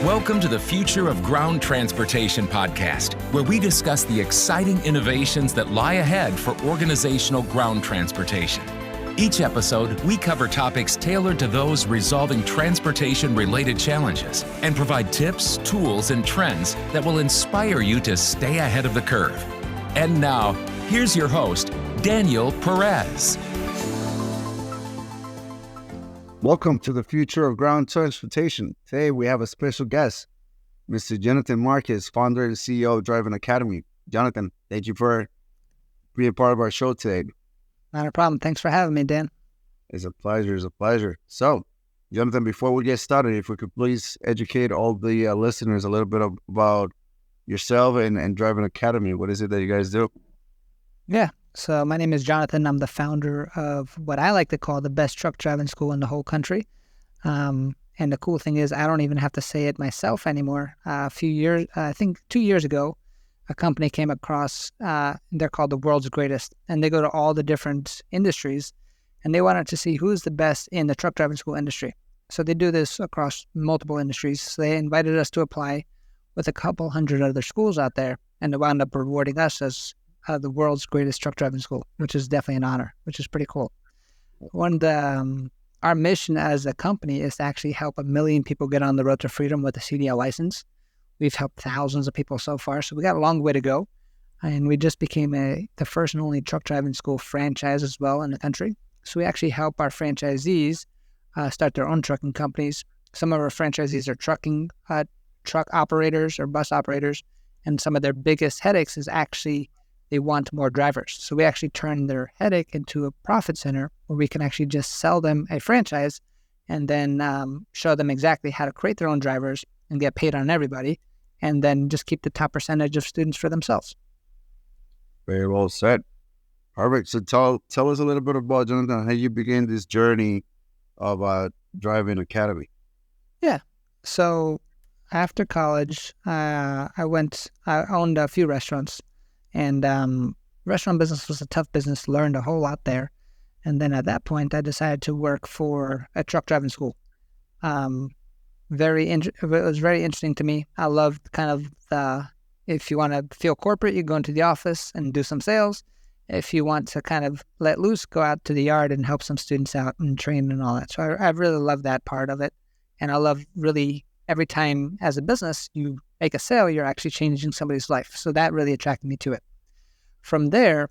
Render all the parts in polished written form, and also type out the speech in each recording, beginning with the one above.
Welcome to the Future of Ground Transportation podcast, where we discuss the exciting innovations that lie ahead for organizational ground transportation. Each episode, we cover topics tailored to those resolving transportation-related challenges and provide tips, tools, and trends that will inspire you to stay ahead of the curve. And now, here's your host, Daniel Perez. Welcome to the Future of Ground Transportation. Today we have a special guest, Mr. Jonathan Marques, founder and CEO of Driving Academy. Jonathan, thank you for being part of our show today. Not a problem. Thanks for having me, Dan. It's a pleasure. It's a pleasure. So, Jonathan, before we get started, if we could please educate all the listeners a little bit about yourself and Driving Academy. What is it that you guys do? Yeah. So my name is Jonathan. I'm the founder of what I like to call the best truck driving school in the whole country. And the cool thing is I don't even have to say it myself anymore. A few years, I think 2 years ago, a company came across, they're called the world's greatest. And they go to all the different industries and they wanted to see who's the best in the truck driving school industry. So they do this across multiple industries. So they invited us to apply with a couple hundred other schools out there. And they wound up rewarding us as the world's greatest truck driving school, which is definitely an honor, which is pretty cool. Our mission as a company is to actually help 1 million people get on the road to freedom with a CDL license. We've helped thousands of people so far, so we got a long way to go. And we just became the first and only truck driving school franchise as well in the country. So we actually help our franchisees start their own trucking companies. Some of our franchisees are truck operators or bus operators, and some of their biggest headaches is actually they want more drivers. So we actually turn their headache into a profit center where we can actually just sell them a franchise and then show them exactly how to create their own drivers and get paid on everybody, and then just keep the top percentage of students for themselves. Very well said. Perfect. So tell us a little bit about, Jonathan, how you began this journey of Driving Academy. Yeah. So after college, I owned a few restaurants. And restaurant business was a tough business, learned a whole lot there. And then at that point, I decided to work for a truck driving school. It was very interesting to me. I loved kind of if you want to feel corporate, you go into the office and do some sales. If you want to kind of let loose, go out to the yard and help some students out and train and all that. So I really love that part of it. And I love really every time as a business, you make a sale, you're actually changing somebody's life. So that really attracted me to it. From there,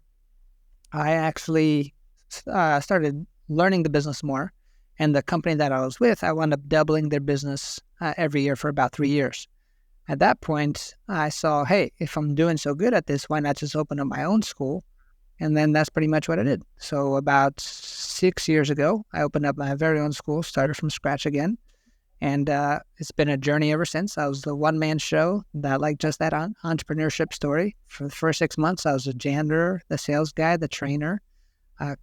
I actually started learning the business more. And the company that I was with, I wound up doubling their business every year for about 3 years. At that point, I saw, hey, if I'm doing so good at this, why not just open up my own school? And then that's pretty much what I did. So about 6 years ago, I opened up my very own school, started from scratch again. And it's been a journey ever since. I was the one-man show that like just that entrepreneurship story. For the first 6 months, I was a janitor, the sales guy, the trainer,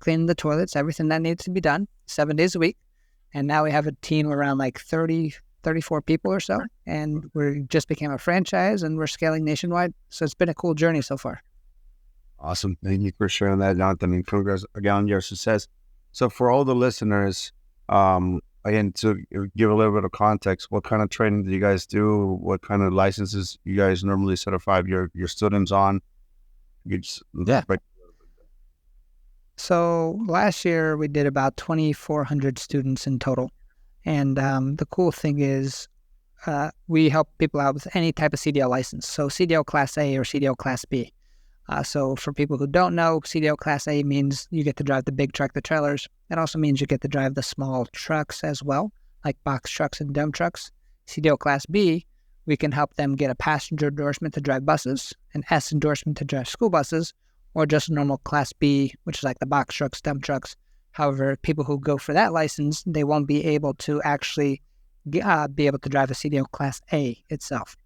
cleaning the toilets, everything that needs to be done 7 days a week. And now we have a team around like 30, 34 people or so. And we just became a franchise and we're scaling nationwide. So it's been a cool journey so far. Awesome. Thank you for sharing that, Jonathan. And congrats again on your success. So for all the listeners, again, to give a little bit of context, what kind of training do you guys do? What kind of licenses you guys normally certify your students on? Yeah. So last year we did about 2,400 students in total. And the cool thing is we help people out with any type of CDL license. So CDL Class A or CDL Class B. So for people who don't know, CDL Class A means you get to drive the big tractor trailers. It also means you get to drive the small trucks as well, like box trucks and dump trucks. CDL Class B, we can help them get a passenger endorsement to drive buses, an S endorsement to drive school buses, or just a normal Class B, which is like the box trucks, dump trucks. However, people who go for that license, they won't be able to actually be able to drive a CDL Class A itself.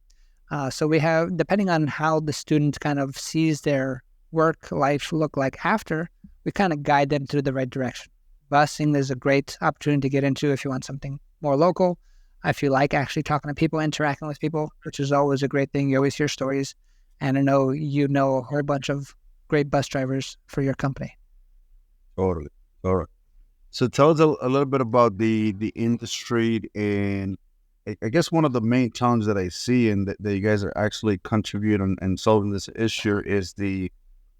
So we have, depending on how the student kind of sees their work life look like after, we kind of guide them to the right direction. Busing is a great opportunity to get into if you want something more local. If you like actually talking to people, interacting with people, which is always a great thing. You always hear stories. And I know you know a whole bunch of great bus drivers for your company. Totally. All right. So tell us a little bit about the industry and I guess one of the main challenges that I see and that you guys are actually contributing and solving this issue is the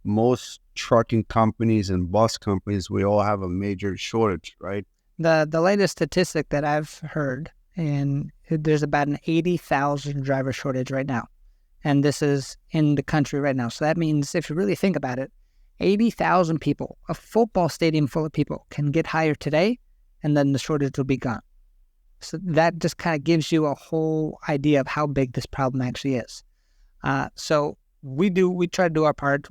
most trucking companies and bus companies, we all have a major shortage, right? The latest statistic that I've heard, and there's about an 80,000 driver shortage right now. And this is in the country right now. So that means if you really think about it, 80,000 people, a football stadium full of people, can get hired today, and then the shortage will be gone. So that just kind of gives you a whole idea of how big this problem actually is. So we try to do our part.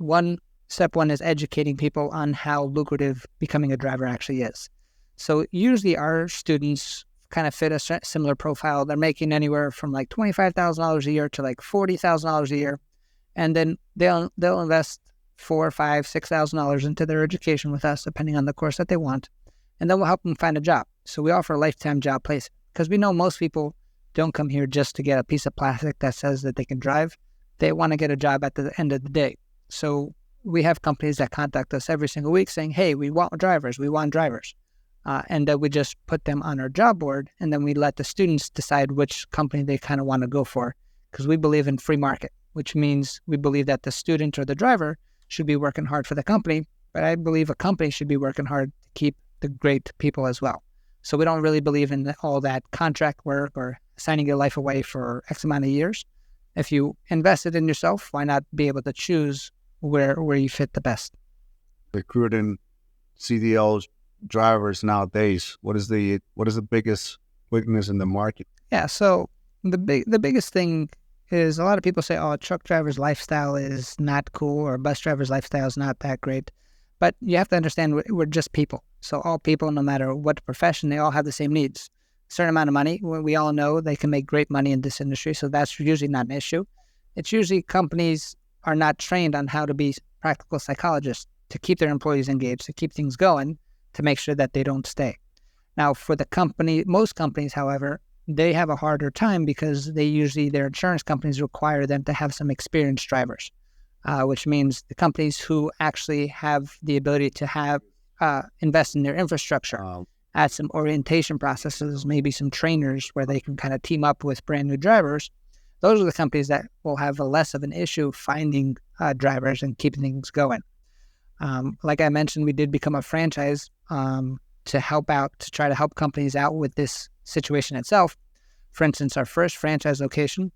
Step one is educating people on how lucrative becoming a driver actually is. So usually our students kind of fit a similar profile. They're making anywhere from like $25,000 a year to like $40,000 a year. And then they'll invest $4,000, $5,000, $6,000 into their education with us, depending on the course that they want. And then we'll help them find a job. So we offer a lifetime job placement because we know most people don't come here just to get a piece of plastic that says that they can drive. They want to get a job at the end of the day. So we have companies that contact us every single week saying, hey, we want drivers. And then we just put them on our job board, and then we let the students decide which company they kind of want to go for, because we believe in free market, which means we believe that the student or the driver should be working hard for the company, but I believe a company should be working hard to keep the great people as well. So we don't really believe in all that contract work or signing your life away for X amount of years. If you invested in yourself, why not be able to choose where you fit the best? Recruiting CDL drivers nowadays, what is the biggest weakness in the market? Yeah, so the biggest thing is a lot of people say, oh, a truck driver's lifestyle is not cool or a bus driver's lifestyle is not that great. But you have to understand we're just people. So all people, no matter what profession, they all have the same needs. A certain amount of money, we all know they can make great money in this industry, so that's usually not an issue. It's usually companies are not trained on how to be practical psychologists to keep their employees engaged, to keep things going, to make sure that they don't stay. Now, for most companies, however, they have a harder time because their insurance companies require them to have some experienced drivers, which means the companies who actually have the ability to invest in their infrastructure, add some orientation processes, maybe some trainers where they can kind of team up with brand new drivers. Those are the companies that will have less of an issue finding drivers and keeping things going. Like I mentioned, we did become a franchise to try to help companies out with this situation itself. For instance, our first franchise location,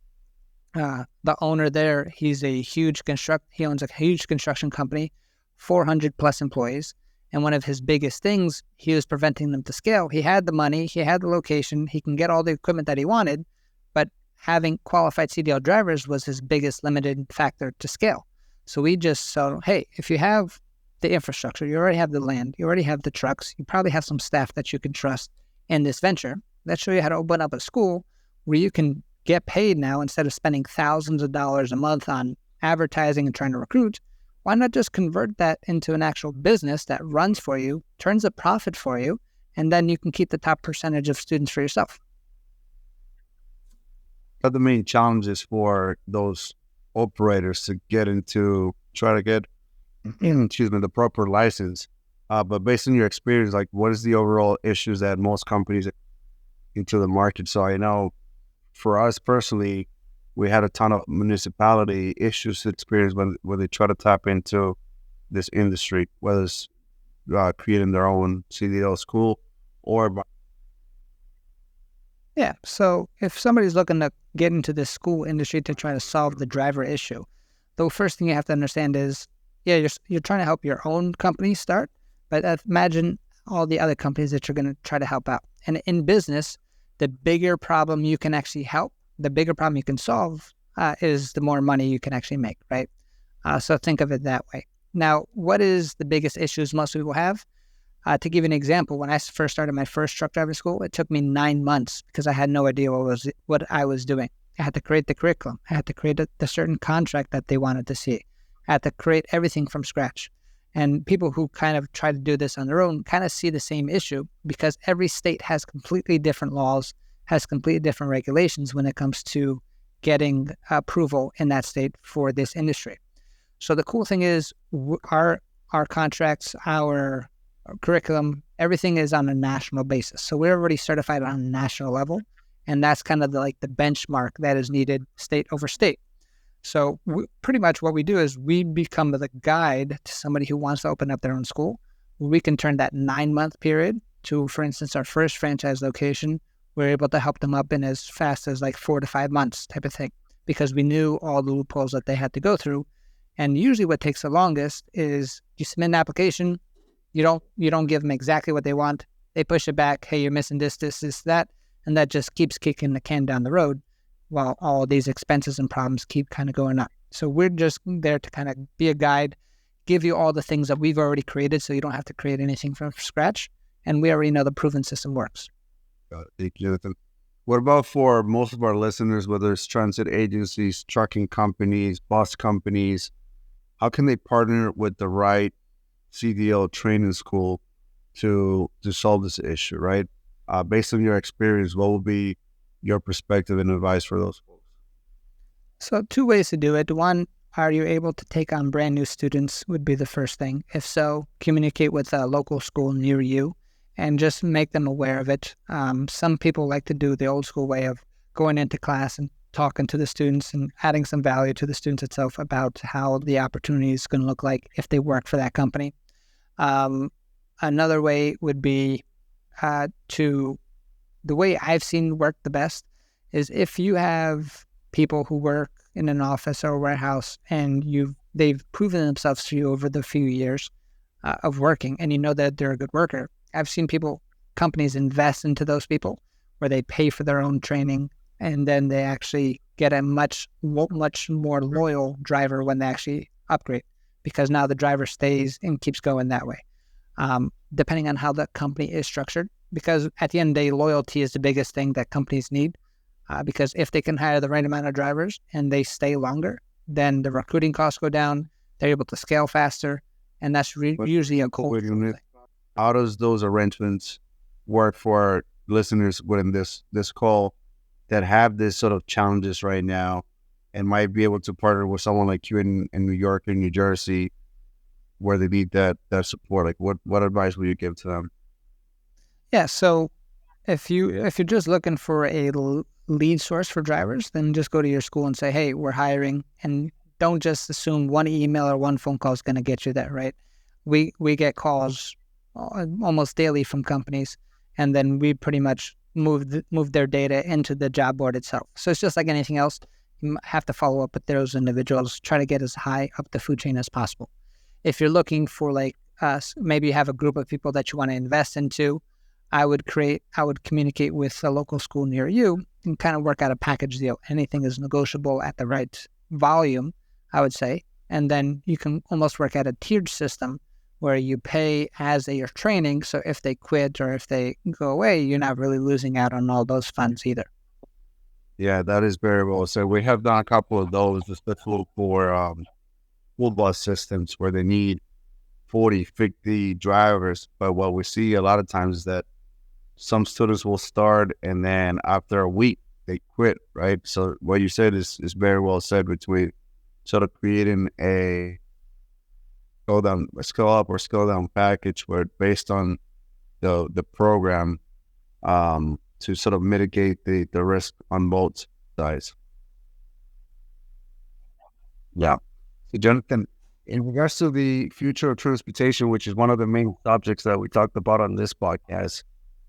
the owner there, he owns a huge construction company, 400 plus employees. And one of his biggest things, he was preventing them to scale. He had the money, he had the location, he can get all the equipment that he wanted, but having qualified CDL drivers was his biggest limited factor to scale. So we just said, hey, if you have the infrastructure, you already have the land, you already have the trucks, you probably have some staff that you can trust in this venture. Let's show you how to open up a school where you can get paid now instead of spending thousands of dollars a month on advertising and trying to recruit. Why not just convert that into an actual business that runs for you, turns a profit for you, and then you can keep the top percentage of students for yourself? What are the main challenges for those operators to try to get the proper license? But based on your experience, like what is the overall issues that most companies into the market? So I know for us personally, we had a ton of municipality issues to experience when they try to tap into this industry, whether it's creating their own CDL school or... Yeah, so if somebody's looking to get into this school industry to try to solve the driver issue, the first thing you have to understand is, yeah, you're trying to help your own company start, but imagine all the other companies that you're going to try to help out. And in business, the bigger problem you can actually help, the bigger problem you can solve is the more money you can actually make, right? So think of it that way. Now, what is the biggest issues most people have? To give you an example, when I first started my first truck driver school, it took me 9 months because I had no idea what I was doing. I had to create the curriculum. I had to create the certain contract that they wanted to see. I had to create everything from scratch. And people who kind of try to do this on their own kind of see the same issue because every state has completely different laws, has completely different regulations when it comes to getting approval in that state for this industry. So the cool thing is our contracts, our curriculum, everything is on a national basis. So we're already certified on a national level. And that's kind of the benchmark that is needed state over state. So pretty much what we do is we become the guide to somebody who wants to open up their own school. We can turn that 9-month period to, for instance, our first franchise location. We're able to help them up in as fast as 4 to 5 months type of thing, because we knew all the loopholes that they had to go through. And usually what takes the longest is you submit an application, you don't give them exactly what they want. They push it back. Hey, you're missing this, that. And that just keeps kicking the can down the road while all these expenses and problems keep kind of going up. So we're just there to kind of be a guide, give you all the things that we've already created so you don't have to create anything from scratch. And we already know the proven system works. Thank you, Jonathan. What about for most of our listeners, whether it's transit agencies, trucking companies, bus companies, how can they partner with the right CDL training school to solve this issue, right? Based on your experience, what will be your perspective and advice for those folks? So 2 ways to do it. One, are you able to take on brand new students would be the first thing. If so, communicate with a local school near you and just make them aware of it. Some people like to do the old school way of going into class and talking to the students and adding some value to the students itself about how the opportunity is going to look like if they work for that company. Another way would be the way I've seen work the best is if you have people who work in an office or a warehouse and they've proven themselves to you over the few years of working, and you know that they're a good worker. I've seen companies invest into those people where they pay for their own training, and then they actually get a much more loyal driver when they actually upgrade, because now the driver stays and keeps going that way. Depending on how the company is structured, because at the end of the day, loyalty is the biggest thing that companies need, because if they can hire the right amount of drivers and they stay longer, then the recruiting costs go down, they're able to scale faster, and that's usually a cool thing. How does those arrangements work for listeners within this call that have this sort of challenges right now and might be able to partner with someone like you in New York and New Jersey where they need that support? Like what advice will you give to them? Yeah, so if you're just looking for a lead source for drivers, then just go to your school and say, hey, we're hiring, and don't just assume one email or one phone call is going to get you that, right? We get calls almost daily from companies, and then we pretty much move their data into the job board itself. So it's just like anything else. You have to follow up with those individuals, try to get as high up the food chain as possible. If you're looking for maybe you have a group of people that you want to invest into, I would communicate with a local school near you and kind of work out a package deal. Anything is negotiable at the right volume, I would say. And then you can almost work out a tiered system where you pay as they are training. So if they quit or if they go away, you're not really losing out on all those funds either. Yeah, that is very well said. We have done a couple of those, especially for school bus systems where they need 40, 50 drivers. But what we see a lot of times is that some students will start and then after a week they quit, right? So what you said is very well said, between sort of creating a scale up or scale down package where based on the program to sort of mitigate the risk on both sides. Yeah. So Jonathan, in regards to the future of transportation, which is one of the main subjects that we talked about on this podcast,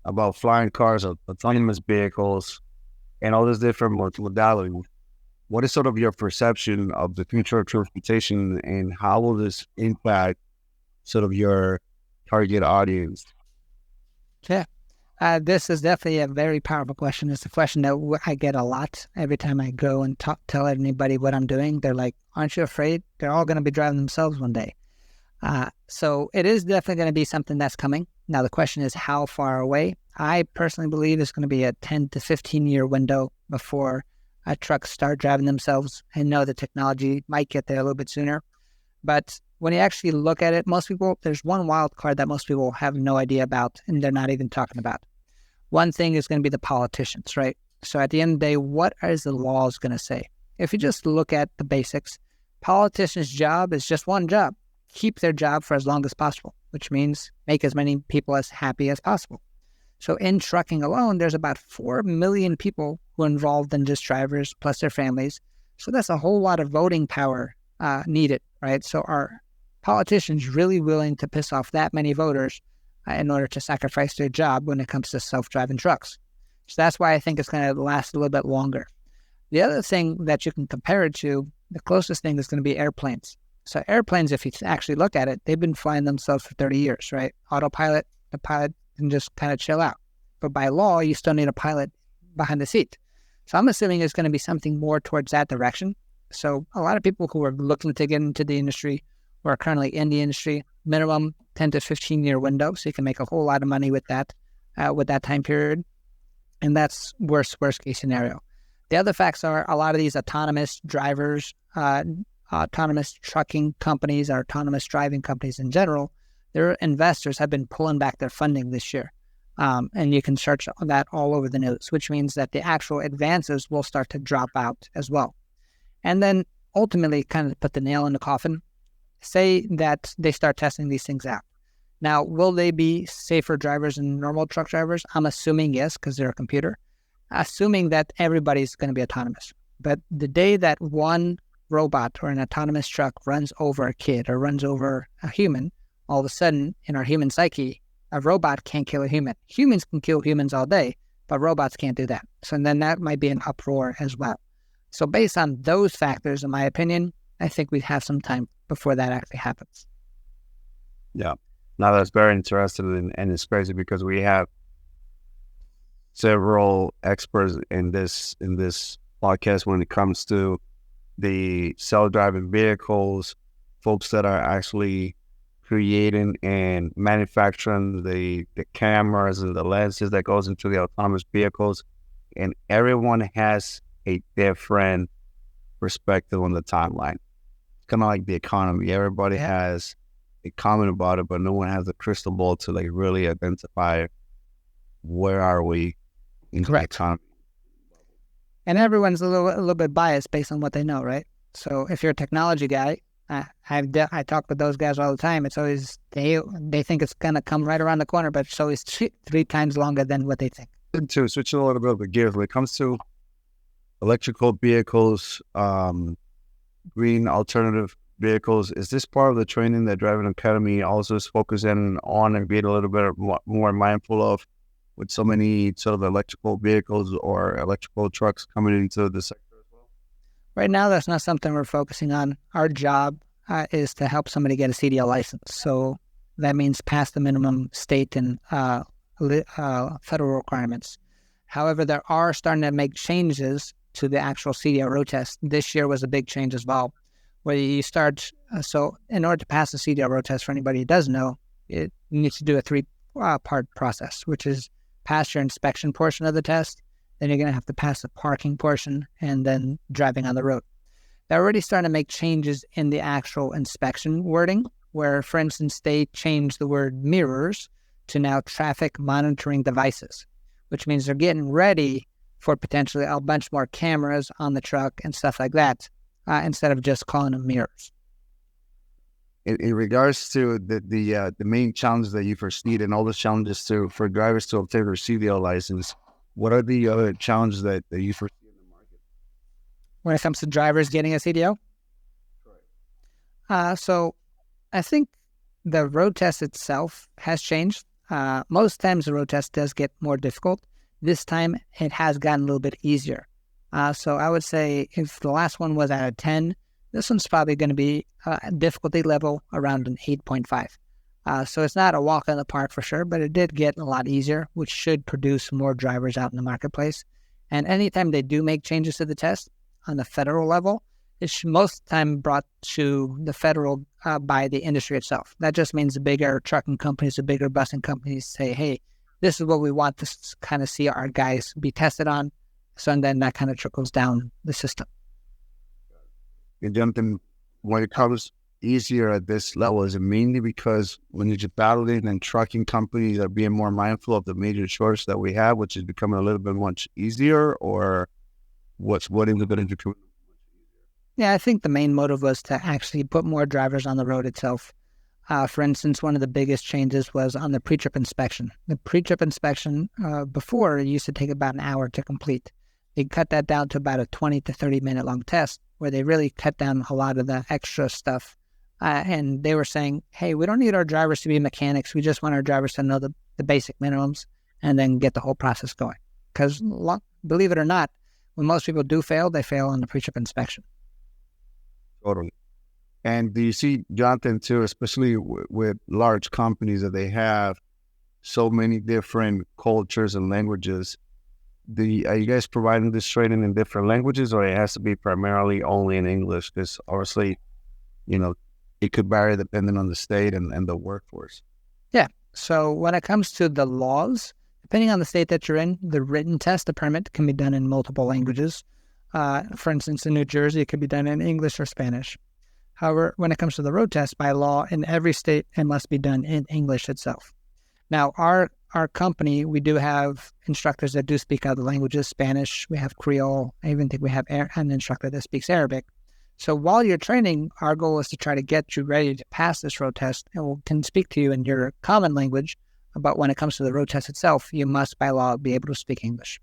about flying cars, autonomous vehicles, and all these different modalities, what is sort of your perception of the future of transportation, and how will this impact sort of your target audience? Yeah, this is definitely a very powerful question. It's a question that I get a lot every time I go and tell anybody what I'm doing. They're like, aren't you afraid? They're all going to be driving themselves one day. So it is definitely going to be something that's coming. Now, the question is how far away? I personally believe it's going to be a 10 to 15 year window before trucks start driving themselves. I know the technology might get there a little bit sooner, but when you actually look at it, there's one wild card that most people have no idea about, and they're not even talking about. One thing is going to be the politicians, right? So at the end of the day, what is the laws going to say? If you just look at the basics, politicians' job is just one job: keep their job for as long as possible, which means make as many people as happy as possible. So in trucking alone, there's about 4 million people who are involved in just drivers plus their families. So that's a whole lot of voting power needed, right? So are politicians really willing to piss off that many voters in order to sacrifice their job when it comes to self-driving trucks? So that's why I think it's going to last a little bit longer. The other thing that you can compare it to, the closest thing is going to be airplanes. So airplanes, if you actually look at it, they've been flying themselves for 30 years, right? Autopilot, the pilot can just kind of chill out. But by law, you still need a pilot behind the seat. So I'm assuming it's going to be something more towards that direction. So a lot of people who are looking to get into the industry, who are currently in the industry, minimum 10 to 15 year window. So you can make a whole lot of money with that time period. And that's worst case scenario. The other facts are a lot of these autonomous drivers, autonomous trucking companies, or autonomous driving companies in general, their investors have been pulling back their funding this year. And you can search that all over the news, which means that the actual advances will start to drop out as well. And then ultimately, kind of put the nail in the coffin, say that they start testing these things out. Now, will they be safer drivers than normal truck drivers? I'm assuming yes, because they're a computer. Assuming that everybody's going to be autonomous. But the day that one robot or an autonomous truck runs over a kid or runs over a human, all of a sudden, in our human psyche, a robot can't kill a human. Humans can kill humans all day, but robots can't do that. So then that might be an uproar as well. So based on those factors, in my opinion, I think we'd have some time before that actually happens. Yeah. Now that's very interesting, and it's crazy because we have several experts in this podcast when it comes to the self-driving vehicles, folks that are actually creating and manufacturing the cameras and the lenses that goes into the autonomous vehicles, and everyone has a different perspective on the timeline. It's kind of like the economy. Everybody has a comment about it, but no one has a crystal ball to like really identify where are we in the economy. And everyone's a little bit biased based on what they know, right? So if you're a technology guy, I talk with those guys all the time. It's always they think it's gonna come right around the corner, but it's always three times longer than what they think. And to switch a little bit of the gears, when it comes to electrical vehicles, green alternative vehicles, is this part of the training that Driving Academy also is focusing on and being a little bit more mindful of, with so many sort of electrical vehicles or electrical trucks coming into the sector as well? Right now, that's not something we're focusing on. Our job is to help somebody get a CDL license. So that means pass the minimum state and federal requirements. However, there are starting to make changes to the actual CDL road test. This year was a big change as well, where you start, so in order to pass the CDL road test, for anybody who does know, you need to do a three-part process, which is pass your inspection portion of the test, then you're going to have to pass the parking portion, and then driving on the road. They're already starting to make changes in the actual inspection wording, where, for instance, they changed the word mirrors to now traffic monitoring devices, which means they're getting ready for potentially a bunch more cameras on the truck and stuff like that, instead of just calling them mirrors. In regards to the main challenges that you foresee and all the challenges for drivers to obtain their CDL license, what are the other challenges that you foresee in the market? When it comes to drivers getting a CDL? Right. So I think the road test itself has changed. Most times the road test does get more difficult. This time it has gotten a little bit easier. So I would say if the last one was at a 10, this one's probably going to be a difficulty level around an 8.5. So it's not a walk in the park for sure, but it did get a lot easier, which should produce more drivers out in the marketplace. And anytime they do make changes to the test on the federal level, it's most of the time brought to the federal by the industry itself. That just means the bigger trucking companies, the bigger busing companies say, hey, this is what we want to kind of see our guys be tested on. So and then that kind of trickles down the system. And Jonathan, when it comes easier at this level, is it mainly because when you're battling and trucking companies are being more mindful of the major shortage that we have, which is becoming a little bit much easier, or what is it going to become? Yeah, I think the main motive was to actually put more drivers on the road itself. For instance, one of the biggest changes was on the pre-trip inspection. The pre-trip inspection before, it used to take about an hour to complete. They cut that down to about a 20 to 30 minute long test where they really cut down a lot of the extra stuff. And they were saying, hey, we don't need our drivers to be mechanics. We just want our drivers to know the basic minimums and then get the whole process going. Because believe it or not, when most people do fail, they fail on the pre-trip inspection. Totally. And do you see, Jonathan, too, especially with large companies that they have so many different cultures and languages, are you guys providing this training in different languages, or it has to be primarily only in English? Because obviously, it could vary depending on the state and the workforce. Yeah. So when it comes to the laws, depending on the state that you're in, the written test, the permit, can be done in multiple languages. For instance, in New Jersey, it could be done in English or Spanish. However, when it comes to the road test, by law, in every state, it must be done in English itself. Now, our company, we do have instructors that do speak other languages, Spanish, we have Creole, I even think we have an instructor that speaks Arabic. So while you're training, our goal is to try to get you ready to pass this road test, and we can speak to you in your common language. But when it comes to the road test itself, you must, by law, be able to speak English.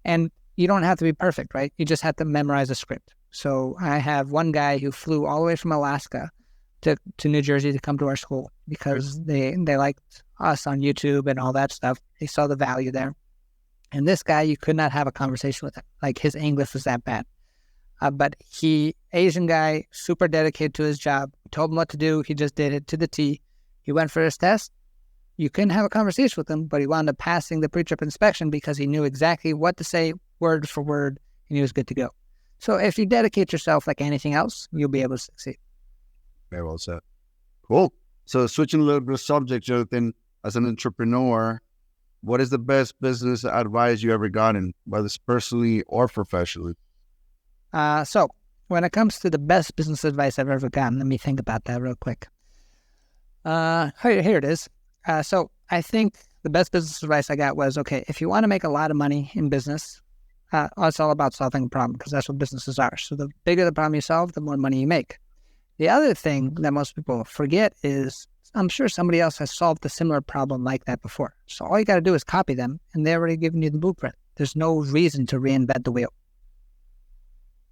And you don't have to be perfect, right? You just have to memorize a script. So I have one guy who flew all the way from Alaska to New Jersey to come to our school because they liked us on YouTube and all that stuff. They saw the value there. And this guy, you could not have a conversation with him. Like, his English was that bad. But Asian guy, super dedicated to his job, told him what to do. He just did it to the T. He went for his test. You couldn't have a conversation with him, but he wound up passing the pre-trip inspection because he knew exactly what to say word for word, and he was good to go. So if you dedicate yourself like anything else, you'll be able to succeed. Very well said. Cool. So switching a little bit of subject, Jonathan, as an entrepreneur, what is the best business advice you ever gotten, whether it's personally or professionally? So when it comes to the best business advice I've ever gotten, let me think about that real quick. Here it is. So I think the best business advice I got was, okay, if you want to make a lot of money in business, it's all about solving a problem, because that's what businesses are. So the bigger the problem you solve, the more money you make. The other thing that most people forget is, I'm sure somebody else has solved a similar problem like that before. So all you got to do is copy them, and they're already giving you the blueprint. There's no reason to reinvent the wheel.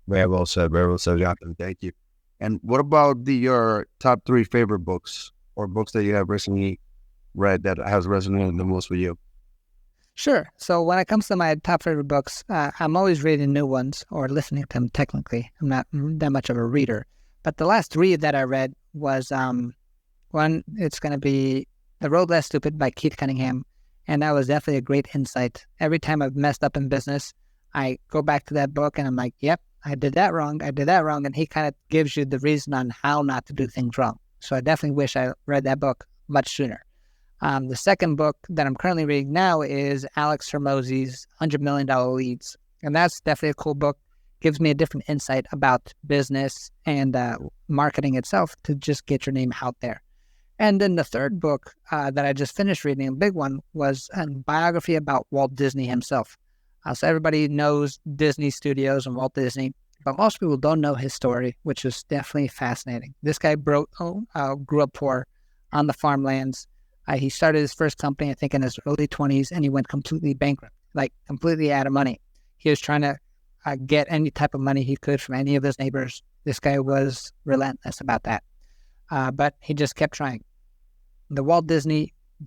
Very well said, Jonathan. Thank you. And what about your top 3 favorite books or books that you have recently read that has resonated the most with you? Sure. So when it comes to my top favorite books, I'm always reading new ones or listening to them technically. I'm not that much of a reader. But the last 3 that I read was, one, it's going to be The Road Less Stupid by Keith Cunningham. And that was definitely a great insight. Every time I've messed up in business, I go back to that book and I'm like, yep, I did that wrong. And he kind of gives you the reason on how not to do things wrong. So I definitely wish I read that book much sooner. The second book that I'm currently reading now is Alex Hormozi's $100 Million Leads. And that's definitely a cool book. Gives me a different insight about business and marketing itself to just get your name out there. And then the third book that I just finished reading, a big one, was a biography about Walt Disney himself. So everybody knows Disney Studios and Walt Disney, but most people don't know his story, which is definitely fascinating. This guy grew up poor on the farmlands. He started his first company, I think, in his early 20s, and he went completely bankrupt, like completely out of money. He was trying to get any type of money he could from any of his neighbors. This guy was relentless about that, but he just kept trying. The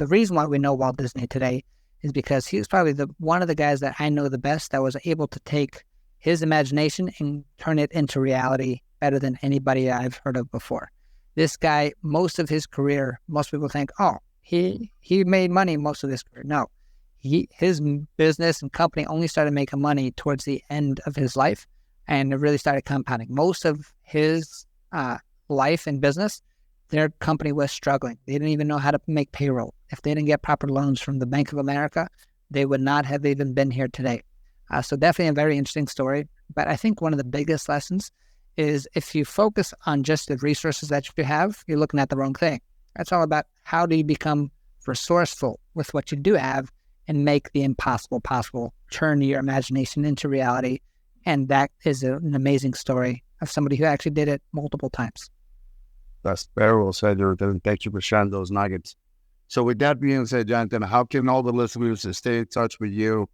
reason why we know Walt Disney today is because he was probably one of the guys that I know the best that was able to take his imagination and turn it into reality better than anybody I've heard of before. This guy, most of his career, most people think, oh, he made money most of his career. No, his business and company only started making money towards the end of his life, and it really started compounding. Most of his life and business, their company was struggling. They didn't even know how to make payroll. If they didn't get proper loans from the Bank of America, they would not have even been here today. So definitely a very interesting story. But I think one of the biggest lessons is if you focus on just the resources that you have, you're looking at the wrong thing. That's all about how do you become resourceful with what you do have and make the impossible possible, turn your imagination into reality. And that is an amazing story of somebody who actually did it multiple times. That's very well said, Jonathan. Thank you for sharing those nuggets. So with that being said, Jonathan, how can all the listeners stay in touch with you?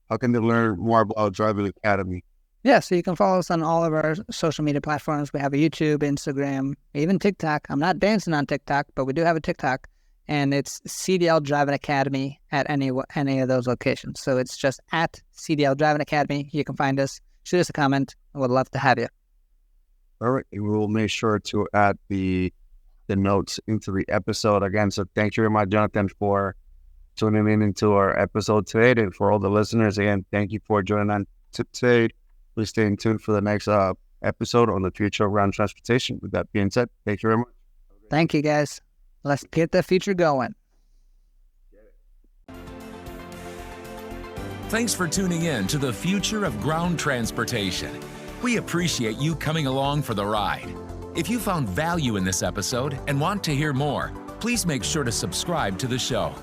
How can they learn more about Driving Academy? Yeah, so you can follow us on all of our social media platforms. We have a YouTube, Instagram, even TikTok. I'm not dancing on TikTok, but we do have a TikTok, and it's CDL Driving Academy at any of those locations. So it's just at CDL Driving Academy. You can find us, shoot us a comment. We'd love to have you. All right, we will make sure to add the notes into the episode again. So thank you very much, Jonathan, for tuning in into our episode today. And for all the listeners, again, thank you for joining on today. Please stay tuned for the next episode on the future of ground transportation. With that being said, thank you very much. Thank you, guys. Let's get the future going. Thanks for tuning in to the future of ground transportation. We appreciate you coming along for the ride. If you found value in this episode and want to hear more, please make sure to subscribe to the show.